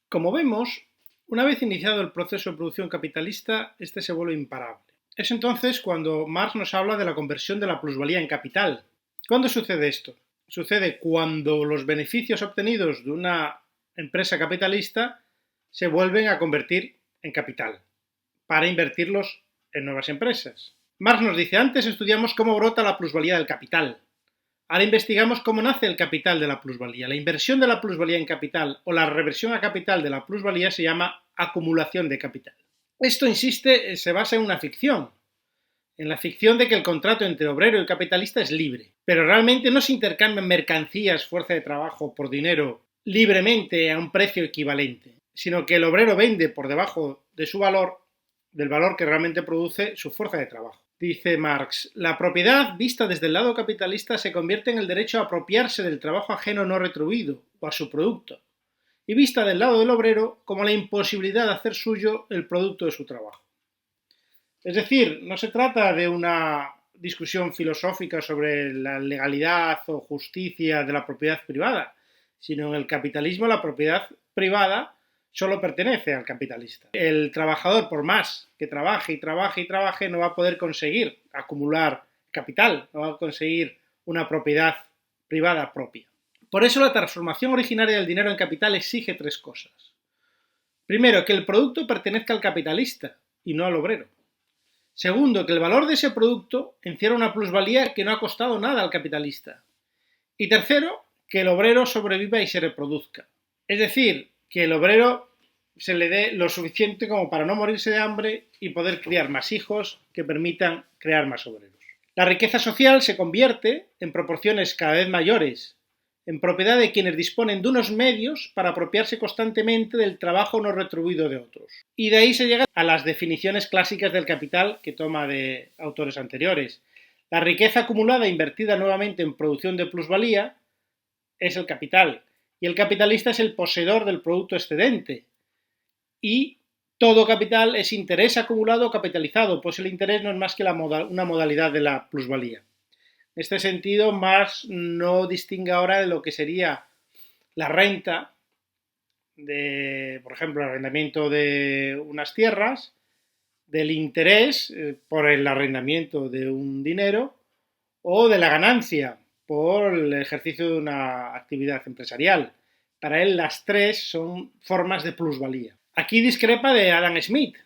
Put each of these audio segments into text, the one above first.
Como vemos, una vez iniciado el proceso de producción capitalista, este se vuelve imparable. Es entonces cuando Marx nos habla de la conversión de la plusvalía en capital. ¿Cuándo sucede esto? Sucede cuando los beneficios obtenidos de una empresa capitalista se vuelven a convertir en capital para invertirlos en nuevas empresas. Marx nos dice, antes estudiamos cómo brota la plusvalía del capital. Ahora investigamos cómo nace el capital de la plusvalía. La inversión de la plusvalía en capital o la reversión a capital de la plusvalía se llama acumulación de capital. Esto, insiste, se basa en una ficción, en la ficción de que el contrato entre obrero y capitalista es libre. Pero realmente no se intercambian mercancías, fuerza de trabajo, por dinero libremente a un precio equivalente, sino que el obrero vende por debajo de su valor, del valor que realmente produce su fuerza de trabajo. Dice Marx, la propiedad vista desde el lado capitalista se convierte en el derecho a apropiarse del trabajo ajeno no retribuido o a su producto, y vista del lado del obrero como la imposibilidad de hacer suyo el producto de su trabajo. Es decir, no se trata de una discusión filosófica sobre la legalidad o justicia de la propiedad privada, sino en el capitalismo la propiedad privada solo pertenece al capitalista. El trabajador, por más que trabaje y trabaje y trabaje, no va a poder conseguir acumular capital, no va a conseguir una propiedad privada propia. Por eso la transformación originaria del dinero en capital exige tres cosas. Primero, que el producto pertenezca al capitalista y no al obrero. Segundo, que el valor de ese producto encierra una plusvalía que no ha costado nada al capitalista. Y tercero, que el obrero sobreviva y se reproduzca. Es decir, que el obrero se le dé lo suficiente como para no morirse de hambre y poder criar más hijos que permitan crear más obreros. La riqueza social se convierte, en proporciones cada vez mayores, en propiedad de quienes disponen de unos medios para apropiarse constantemente del trabajo no retribuido de otros. Y de ahí se llega a las definiciones clásicas del capital que toma de autores anteriores. La riqueza acumulada e invertida nuevamente en producción de plusvalía es el capital, y el capitalista es el poseedor del producto excedente. Y todo capital es interés acumulado o capitalizado, pues el interés no es más que una modalidad de la plusvalía. En este sentido, Marx no distingue ahora de lo que sería la renta, por ejemplo, el arrendamiento de unas tierras, del interés por el arrendamiento de un dinero o de la ganancia por el ejercicio de una actividad empresarial. Para él las tres son formas de plusvalía. Aquí discrepa de Adam Smith,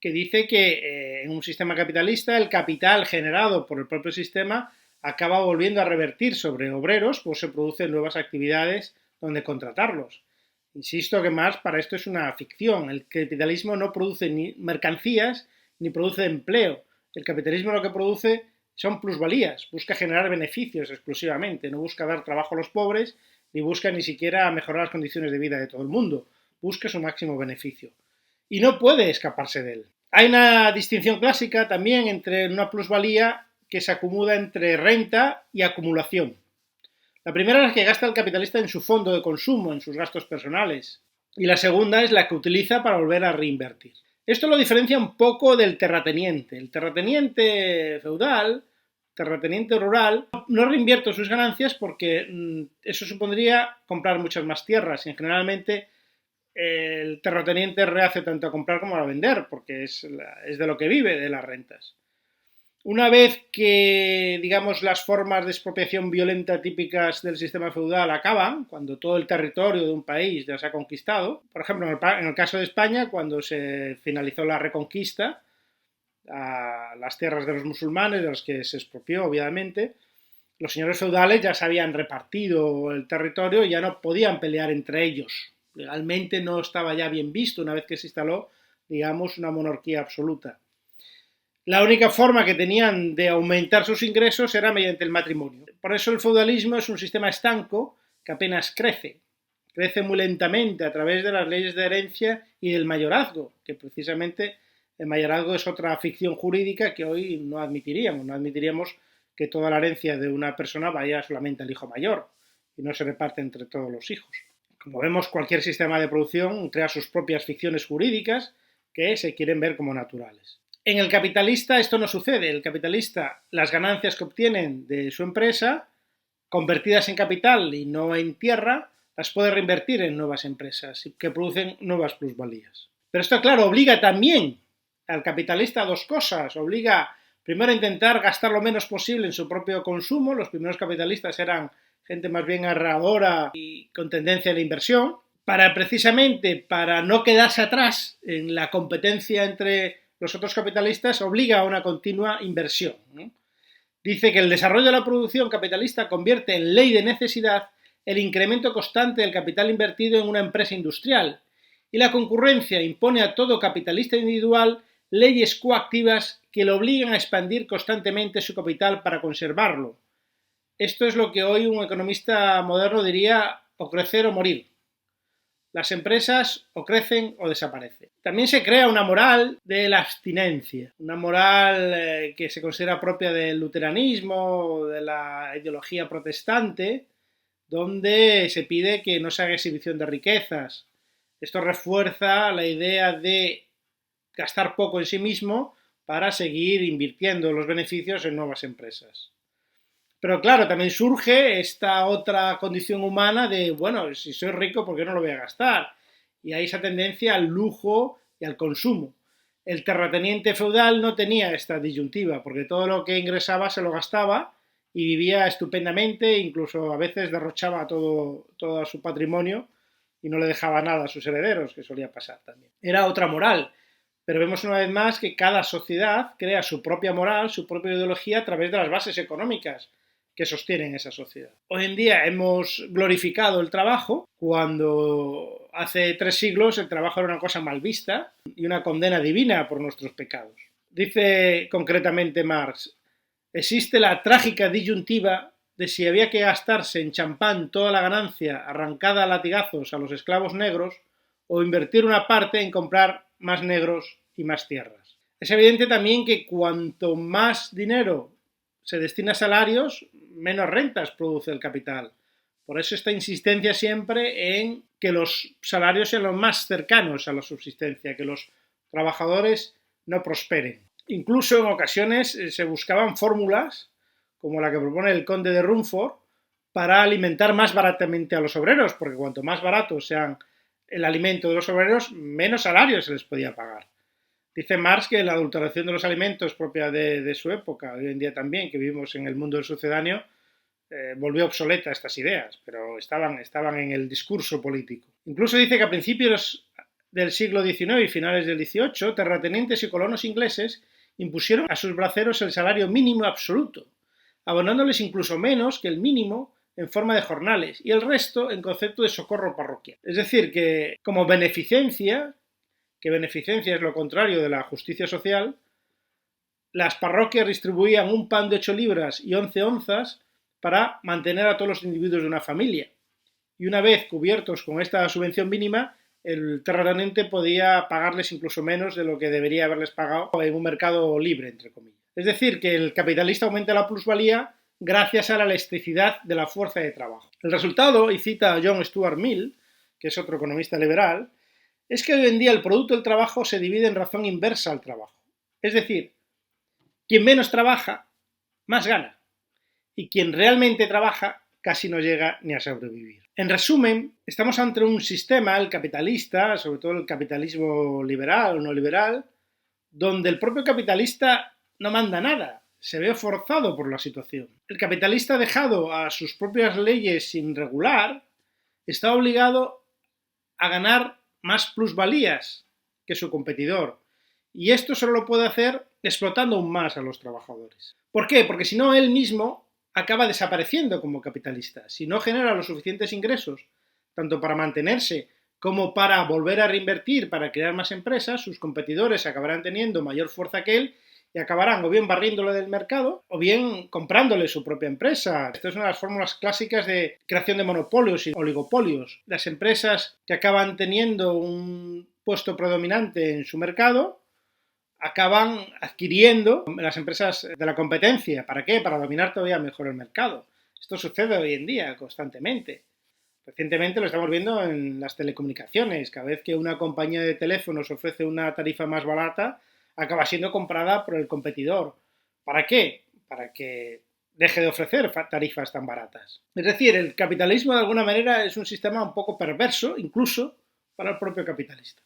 que dice que en un sistema capitalista el capital generado por el propio sistema acaba volviendo a revertir sobre obreros, pues se producen nuevas actividades donde contratarlos. Insisto que más para esto es una ficción. El capitalismo no produce ni mercancías ni produce empleo. El capitalismo lo que produce son plusvalías, busca generar beneficios exclusivamente, no busca dar trabajo a los pobres ni busca ni siquiera mejorar las condiciones de vida de todo el mundo, busca su máximo beneficio. Y no puede escaparse de él. Hay una distinción clásica también entre una plusvalía que se acumula entre renta y acumulación. La primera es la que gasta el capitalista en su fondo de consumo, en sus gastos personales. Y la segunda es la que utiliza para volver a reinvertir. Esto lo diferencia un poco del terrateniente. El terrateniente feudal, terrateniente rural, no reinvierte sus ganancias porque eso supondría comprar muchas más tierras y generalmente el terrateniente rehace tanto a comprar como a vender porque es de lo que vive, de las rentas. Una vez que, digamos, las formas de expropiación violenta típicas del sistema feudal acaban, cuando todo el territorio de un país ya se ha conquistado, por ejemplo, en el caso de España, cuando se finalizó la reconquista, a las tierras de los musulmanes, de los que se expropió, obviamente, los señores feudales ya se habían repartido el territorio y ya no podían pelear entre ellos. Legalmente no estaba ya bien visto una vez que se instaló, digamos, una monarquía absoluta. La única forma que tenían de aumentar sus ingresos era mediante el matrimonio. Por eso el feudalismo es un sistema estanco que apenas crece. Crece muy lentamente a través de las leyes de herencia y del mayorazgo, que precisamente el mayorazgo es otra ficción jurídica que hoy no admitiríamos. No admitiríamos que toda la herencia de una persona vaya solamente al hijo mayor y no se reparte entre todos los hijos. Como vemos, cualquier sistema de producción crea sus propias ficciones jurídicas que se quieren ver como naturales. En el capitalista esto no sucede. El capitalista, las ganancias que obtienen de su empresa, convertidas en capital y no en tierra, las puede reinvertir en nuevas empresas que producen nuevas plusvalías. Pero esto, claro, obliga también al capitalista a dos cosas. Obliga primero a intentar gastar lo menos posible en su propio consumo. Los primeros capitalistas eran gente más bien ahorradora y con tendencia a la inversión, precisamente para no quedarse atrás en la competencia entre los otros capitalistas, obliga a una continua inversión, ¿no? Dice que el desarrollo de la producción capitalista convierte en ley de necesidad el incremento constante del capital invertido en una empresa industrial, y la concurrencia impone a todo capitalista individual leyes coactivas que le obligan a expandir constantemente su capital para conservarlo. Esto es lo que hoy un economista moderno diría o crecer o morir. Las empresas o crecen o desaparecen. También se crea una moral de la abstinencia, una moral que se considera propia del luteranismo, de la ideología protestante, donde se pide que no se haga exhibición de riquezas. Esto refuerza la idea de gastar poco en sí mismo para seguir invirtiendo los beneficios en nuevas empresas. Pero claro, también surge esta otra condición humana de, bueno, si soy rico, ¿por qué no lo voy a gastar? Y hay esa tendencia al lujo y al consumo. El terrateniente feudal no tenía esta disyuntiva, porque todo lo que ingresaba se lo gastaba y vivía estupendamente, incluso a veces derrochaba todo su patrimonio y no le dejaba nada a sus herederos, que solía pasar también. Era otra moral, pero vemos una vez más que cada sociedad crea su propia moral, su propia ideología a través de las bases económicas que sostienen esa sociedad. Hoy en día hemos glorificado el trabajo, cuando hace 3 siglos el trabajo era una cosa mal vista y una condena divina por nuestros pecados. Dice concretamente Marx: existe la trágica disyuntiva de si había que gastarse en champán toda la ganancia arrancada a latigazos a los esclavos negros o invertir una parte en comprar más negros y más tierras. Es evidente también que cuanto más dinero se destina a salarios, menos rentas produce el capital. Por eso esta insistencia siempre en que los salarios sean los más cercanos a la subsistencia, que los trabajadores no prosperen. Incluso en ocasiones se buscaban fórmulas, como la que propone el conde de Rumford, para alimentar más baratamente a los obreros, porque cuanto más barato sean el alimento de los obreros, menos salarios se les podía pagar. Dice Marx que la adulteración de los alimentos propia de su época, hoy en día también, que vivimos en el mundo del sucedáneo, volvió obsoleta estas ideas, pero estaban en el discurso político. Incluso dice que a principios del siglo XIX y finales del XVIII, terratenientes y colonos ingleses impusieron a sus braceros el salario mínimo absoluto, abonándoles incluso menos que el mínimo en forma de jornales y el resto en concepto de socorro parroquial. Es decir, que como beneficencia, que beneficencia es lo contrario de la justicia social, las parroquias distribuían un pan de 8 libras y 11 onzas para mantener a todos los individuos de una familia. Y una vez cubiertos con esta subvención mínima, el terrateniente podía pagarles incluso menos de lo que debería haberles pagado en un mercado libre, entre comillas. Es decir, que el capitalista aumenta la plusvalía gracias a la elasticidad de la fuerza de trabajo. El resultado, y cita a John Stuart Mill, que es otro economista liberal, es que hoy en día el producto del trabajo se divide en razón inversa al trabajo. Es decir, quien menos trabaja, más gana. Y quien realmente trabaja, casi no llega ni a sobrevivir. En resumen, estamos ante un sistema, el capitalista, sobre todo el capitalismo liberal o no liberal, donde el propio capitalista no manda nada, se ve forzado por la situación. El capitalista dejado a sus propias leyes sin regular, está obligado a ganar más plusvalías que su competidor. Y esto solo lo puede hacer explotando aún más a los trabajadores. ¿Por qué? Porque si no, él mismo acaba desapareciendo como capitalista. Si no genera los suficientes ingresos, tanto para mantenerse como para volver a reinvertir, para crear más empresas, sus competidores acabarán teniendo mayor fuerza que él y acabarán o bien barriéndole del mercado o bien comprándole su propia empresa. Esta es una de las fórmulas clásicas de creación de monopolios y oligopolios. Las empresas que acaban teniendo un puesto predominante en su mercado acaban adquiriendo las empresas de la competencia. ¿Para qué? Para dominar todavía mejor el mercado. Esto sucede hoy en día constantemente. Recientemente lo estamos viendo en las telecomunicaciones. Cada vez que una compañía de teléfonos ofrece una tarifa más barata, acaba siendo comprada por el competidor. ¿Para qué? Para que deje de ofrecer tarifas tan baratas. Es decir, el capitalismo de alguna manera es un sistema un poco perverso, incluso para el propio capitalista.